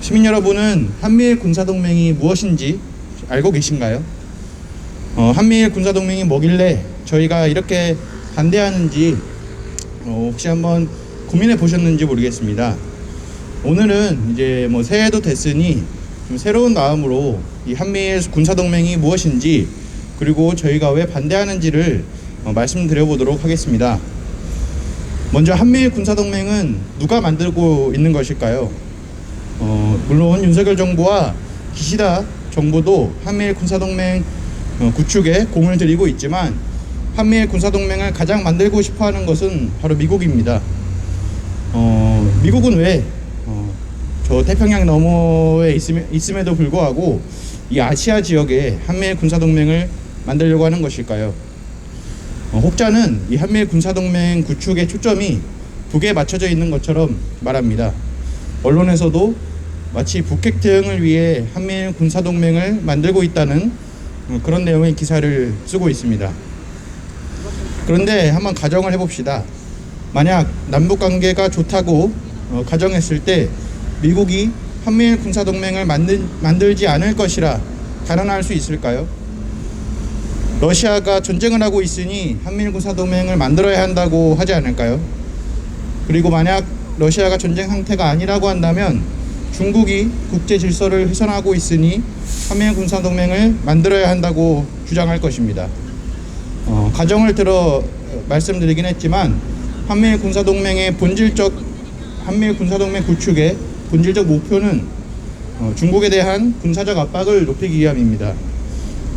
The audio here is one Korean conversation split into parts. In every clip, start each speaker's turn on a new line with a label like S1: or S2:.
S1: 시민 여러분은 한미일 군사동맹이 무엇인지 알고 계신가요? 한미일 군사동맹이 뭐길래 저희가 이렇게 반대하는지 혹시 한번 고민해 보셨는지 모르겠습니다. 오늘은 이제 새해도 됐으니 좀 새로운 마음으로 이 한미일 군사동맹이 무엇인지, 그리고 저희가 왜 반대하는지를 말씀드려 보도록 하겠습니다. 먼저 한미일 군사동맹은 누가 만들고 있는 것일까요? 물론 윤석열 정부와 기시다 정부도 한미일 군사동맹 구축에 공을 들이고 있지만, 한미일 군사동맹을 가장 만들고 싶어하는 것은 바로 미국입니다. 미국은 왜 저 태평양 너머에 있음에도 불구하고 이 아시아 지역에 한미일 군사동맹을 만들려고 하는 것일까요? 혹자는 이 한미일 군사동맹 구축의 초점이 북에 맞춰져 있는 것처럼 말합니다. 언론에서도 마치 북핵 대응을 위해 한미일 군사동맹을 만들고 있다는 그런 내용의 기사를 쓰고 있습니다. 그런데 한번 가정을 해봅시다. 만약 남북관계가 좋다고 가정했을 때 미국이 한미일 군사동맹을 만들지 않을 것이라 단언할 수 있을까요? 러시아가 전쟁을 하고 있으니 한미일 군사동맹을 만들어야 한다고 하지 않을까요? 그리고 만약 러시아가 전쟁 상태가 아니라고 한다면 중국이 국제 질서를 훼손하고 있으니 한미일 군사동맹을 만들어야 한다고 주장할 것입니다. 가정을 들어 말씀드리긴 했지만 한미일 군사동맹 구축의 본질적 목표는 중국에 대한 군사적 압박을 높이기 위함입니다.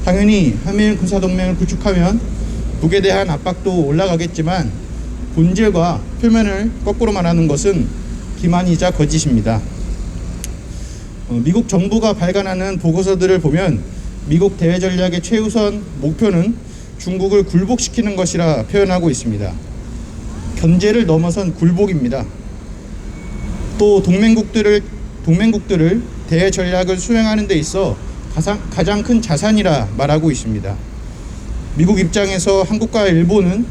S1: 당연히 한미일 군사동맹을 구축하면 북에 대한 압박도 올라가겠지만 본질과 표면을 거꾸로 말하는 것은 기만이자 거짓입니다. 미국 정부가 발간하는 보고서들을 보면 미국 대외 전략의 최우선 목표는 중국을 굴복시키는 것이라 표현하고 있습니다. 견제를 넘어선 굴복입니다. 또 동맹국들을 대외 전략을 수행하는 데 있어 가장 큰 자산이라 말하고 있습니다. 미국 입장에서 한국과 일본은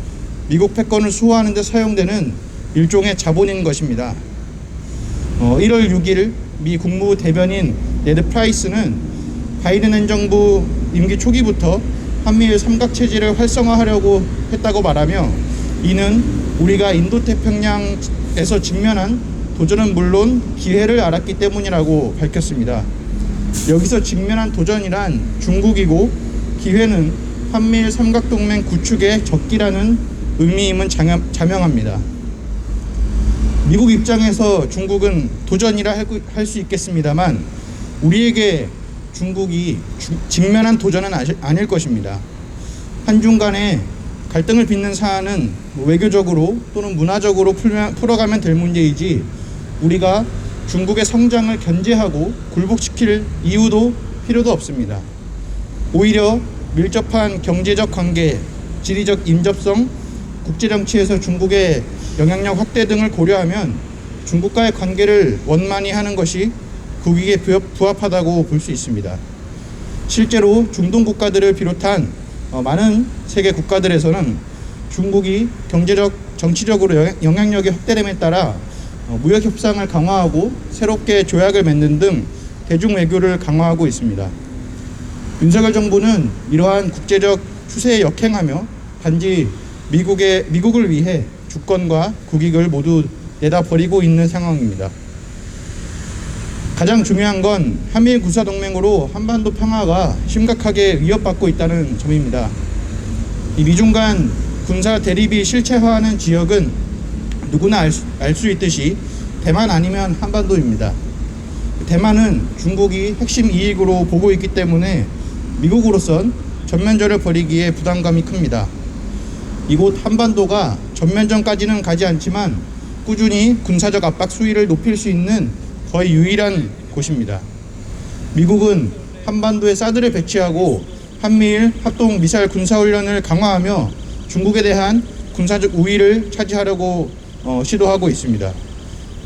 S1: 미국 패권을 수호하는 데 사용되는 일종의 자본인 것입니다. 1월 6일 미 국무부 대변인 네드 프라이스는 바이든 행정부 임기 초기부터 한미일 삼각체제를 활성화하려고 했다고 말하며, 이는 우리가 인도태평양에서 직면한 도전은 물론 기회를 알았기 때문이라고 밝혔습니다. 여기서 직면한 도전이란 중국이고 기회는 한미일 삼각동맹 구축의 적기라는 의미임은 자명합니다. 미국 입장에서 중국은 도전이라 할 수 있겠습니다만 우리에게 중국이 직면한 도전은 아닐 것입니다. 한중 간에 갈등을 빚는 사안은 외교적으로 또는 문화적으로 풀어가면 될 문제이지, 우리가 중국의 성장을 견제하고 굴복시킬 이유도 필요도 없습니다. 오히려 밀접한 경제적 관계, 지리적 인접성, 국제정치에서 중국의 영향력 확대 등을 고려하면 중국과의 관계를 원만히 하는 것이 국익에 부합하다고 볼 수 있습니다. 실제로 중동 국가들을 비롯한 많은 세계 국가들에서는 중국이 경제적, 정치적으로 영향력이 확대됨에 따라 무역 협상을 강화하고 새롭게 조약을 맺는 등 대중 외교를 강화하고 있습니다. 윤석열 정부는 이러한 국제적 추세에 역행하며 단지 미국을 위해 주권과 국익을 모두 내다 버리고 있는 상황입니다. 가장 중요한 건 한미일 군사동맹으로 한반도 평화가 심각하게 위협받고 있다는 점입니다. 이 미중 간 군사 대립이 실체화하는 지역은 누구나 알 수 있듯이 대만 아니면 한반도입니다. 대만은 중국이 핵심 이익으로 보고 있기 때문에 미국으로선 전면전을 벌이기에 부담감이 큽니다. 이곳 한반도가 전면전까지는 가지 않지만 꾸준히 군사적 압박 수위를 높일 수 있는 거의 유일한 곳입니다. 미국은 한반도에 사드를 배치하고 한미일 합동 미사일 군사훈련을 강화하며 중국에 대한 군사적 우위를 차지하려고 시도하고 있습니다.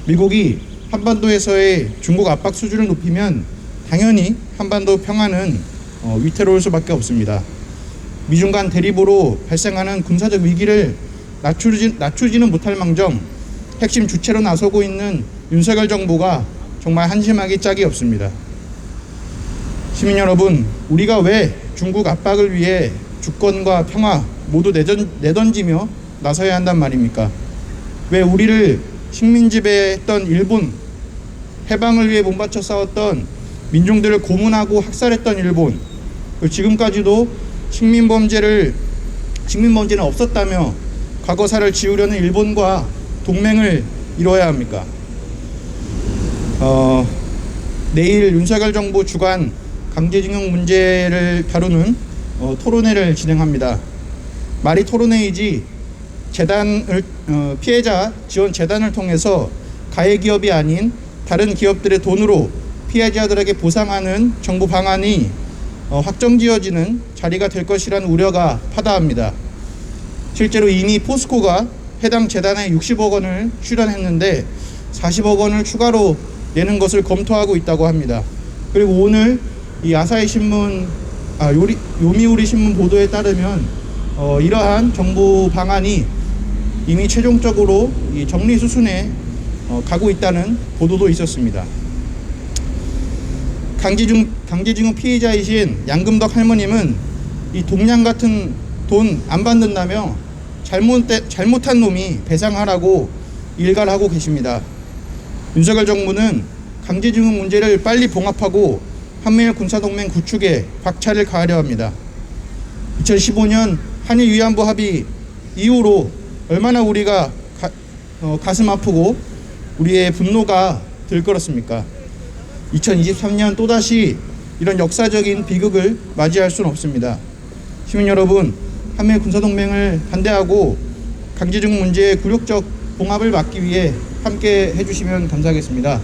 S1: 미국이 한반도에서의 중국 압박 수준을 높이면 당연히 한반도 평화는 위태로울 수밖에 없습니다. 미중 간 대립으로 발생하는 군사적 위기를 낮추지는 못할 망정 핵심 주체로 나서고 있는 윤석열 정부가 정말 한심하기 짝이 없습니다. 시민 여러분, 우리가 왜 중국 압박을 위해 주권과 평화 모두 내던지며 나서야 한단 말입니까? 왜 우리를 식민 지배했던 일본, 해방을 위해 몸바쳐 싸웠던 민중들을 고문하고 학살했던 일본, 지금까지도 식민 범죄는 없었다며 과거사를 지우려는 일본과 동맹을 이뤄야 합니까? 내일 윤석열 정부 주관 강제징용 문제를 다루는 토론회를 진행합니다. 말이 토론회이지 피해자 지원 재단을 통해서 가해 기업이 아닌 다른 기업들의 돈으로 피해자들에게 보상하는 정부 방안이 확정지어지는 자리가 될 것이라는 우려가 파다합니다. 실제로 이미 포스코가 해당 재단에 60억 원을 출연했는데 40억 원을 추가로 내는 것을 검토하고 있다고 합니다. 그리고 오늘 이 아사히 신문, 요미우리 신문 보도에 따르면 이러한 정부 방안이 이미 최종적으로 이 정리 수순에 가고 있다는 보도도 있었습니다. 강제징용 피해자이신 양금덕 할머님은 이 동양 같은 돈 안 받는다며 잘못한 놈이 배상하라고 일갈을 하고 계십니다. 윤석열 정부는 강제징용 문제를 빨리 봉합하고 한미일 군사동맹 구축에 박차를 가하려 합니다. 2015년 한일 위안부 합의 이후로 얼마나 우리가 가슴 아프고 우리의 분노가 들끓었습니까? 2023년 또다시 이런 역사적인 비극을 맞이할 수는 없습니다. 시민 여러분, 한미일 군사동맹을 반대하고 강제징용 문제의 굴욕적 봉합을 막기 위해 함께 해주시면 감사하겠습니다.